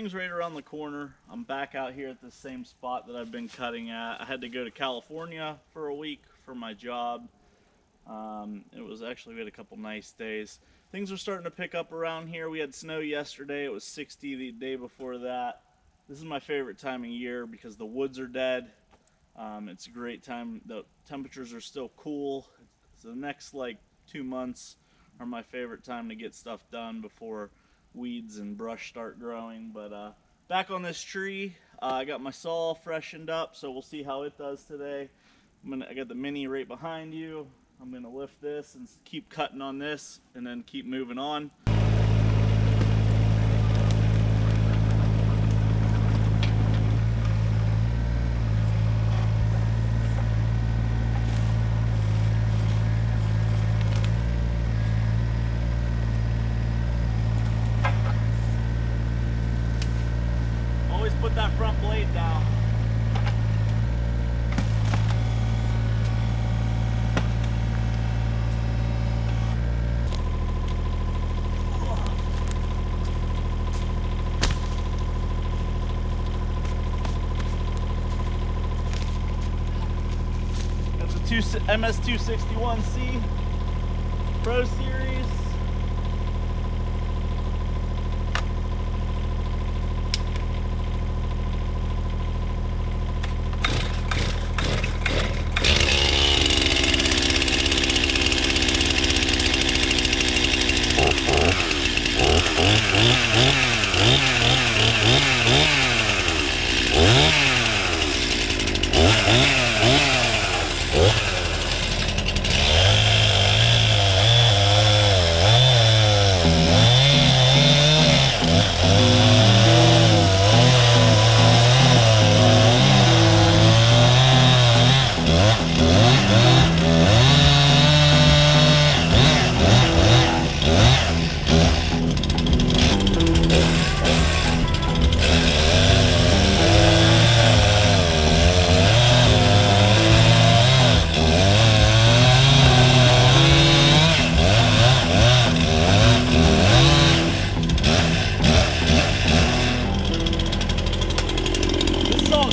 spring's right around the corner. I'm back out here at the same spot that I've been cutting at. I had to go to California for a week for my job. It was actually, we had a couple nice days. Things are starting to pick up around here. We had snow yesterday. It was 60 the day before that. This is my favorite time of year because the woods are dead. It's a great time. The temperatures are still cool. So the next like 2 months are my favorite time to get stuff done before weeds and brush start growing. But back on this tree, I got my saw freshened up, so we'll see how it does today. I got the mini right behind you. I'm gonna lift this and keep cutting on this and then keep moving on. Put that front blade down. Got the MS261C Pro Series.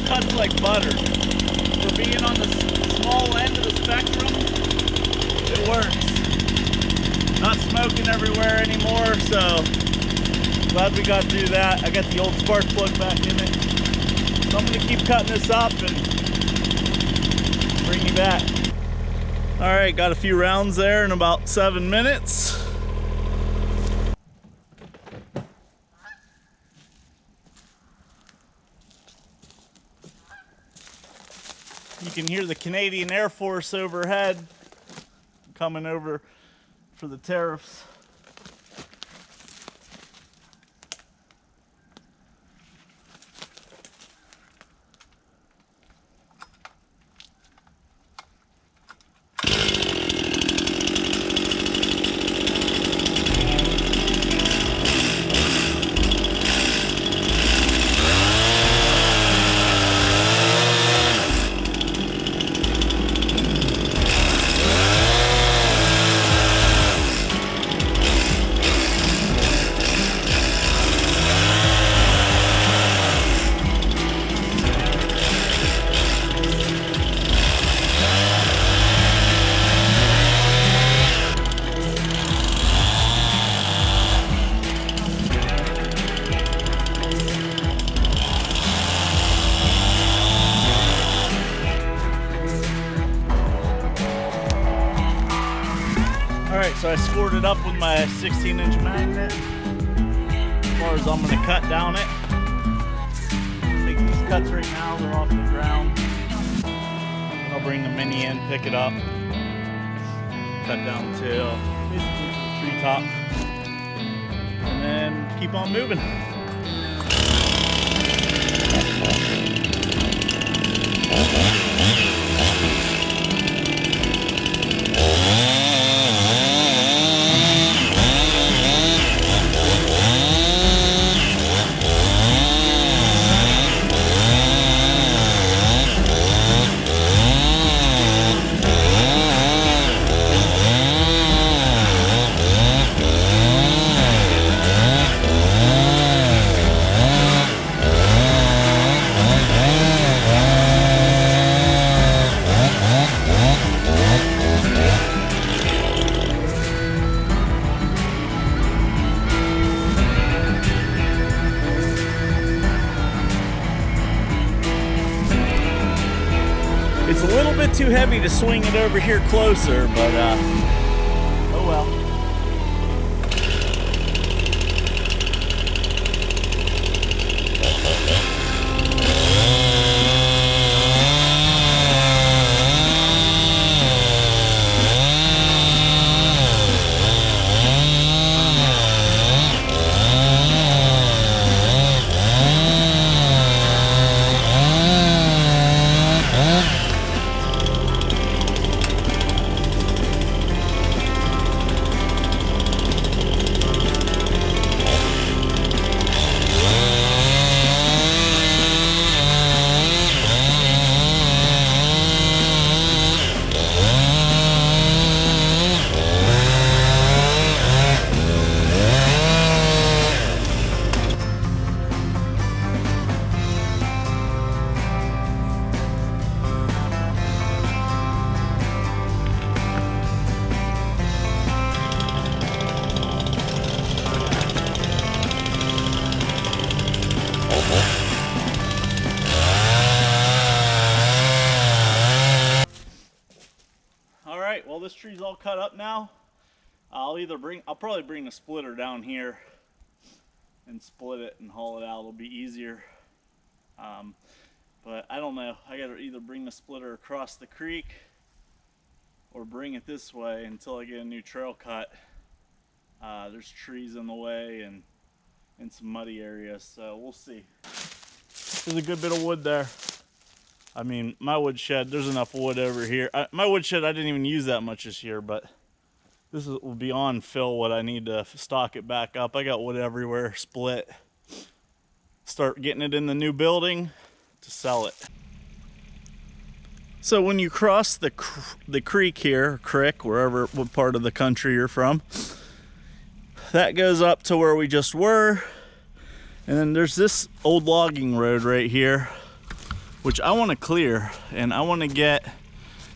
Cuts like butter. For being on the small end of the spectrum, it works. Not smoking everywhere anymore, so glad we got through that. I got the old spark plug back in it. So I'm gonna keep cutting this up and bring you back. All right, got a few rounds there in about 7 minutes. You can hear the Canadian Air Force overhead coming over for the tariffs. Alright, so I scored it up with my 16-inch magnet. As far as I'm going to cut down it. Take these cuts right now, they're off the ground. I'll bring the mini in, pick it up, cut down to basically the treetop, and then keep on moving. It's a little bit too heavy to swing it over here closer, but oh well. All right, well, this tree's all cut up now. I'll probably bring the splitter down here and split it and haul it out. It'll be easier. But I don't know. I gotta either bring the splitter across the creek or bring it this way until I get a new trail cut. There's trees in the way and some muddy areas, so we'll see. There's a good bit of wood there. I mean, my wood shed, there's enough wood over here. My wood shed, I didn't even use that much this year, but this will be on fill what I need to stock it back up. I got wood everywhere, split. Start getting it in the new building to sell it. So when you cross the creek here, creek, wherever, what part of the country you're from, that goes up to where we just were. And then there's this old logging road right here, which I want to clear, and I want to get,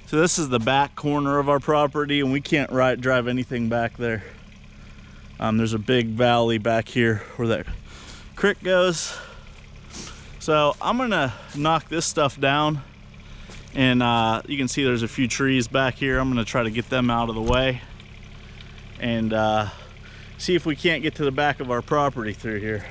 so this is the back corner of our property, and we can't drive anything back there. There's a big valley back here where that creek goes. So I'm gonna knock this stuff down, and you can see there's a few trees back here. I'm gonna try to get them out of the way and see if we can't get to the back of our property through here.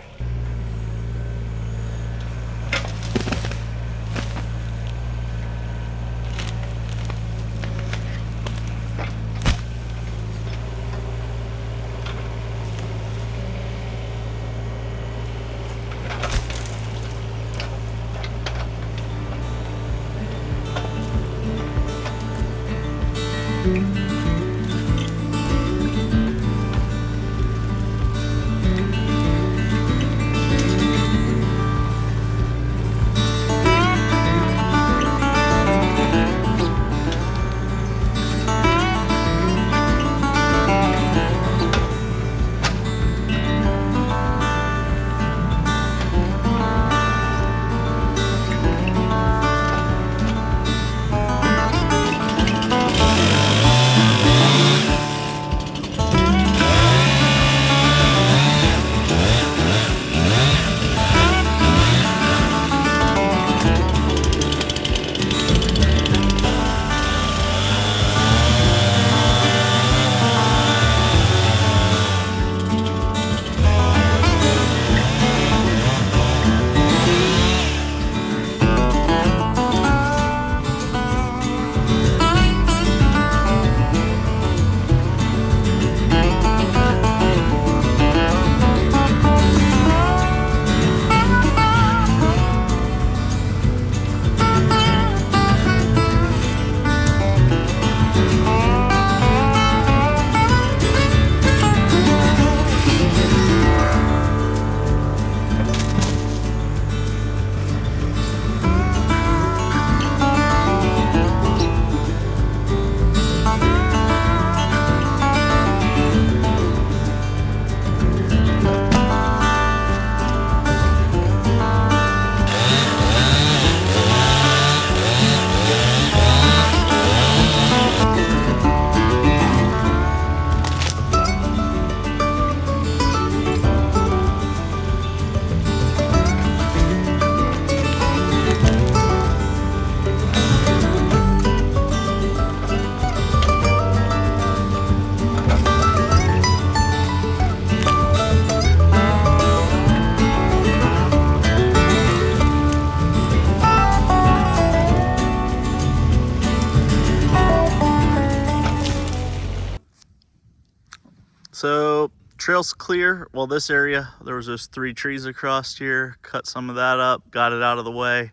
So trail's clear. Well, this area, there was those 3 trees across here. Cut some of that up, got it out of the way.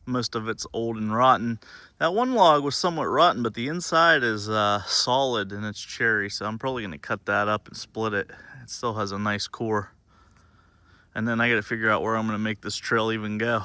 Most of it's old and rotten. That one log was somewhat rotten, but the inside is solid and it's cherry, so I'm probably gonna cut that up and split it. It still has a nice core. And then I gotta figure out where I'm gonna make this trail even go.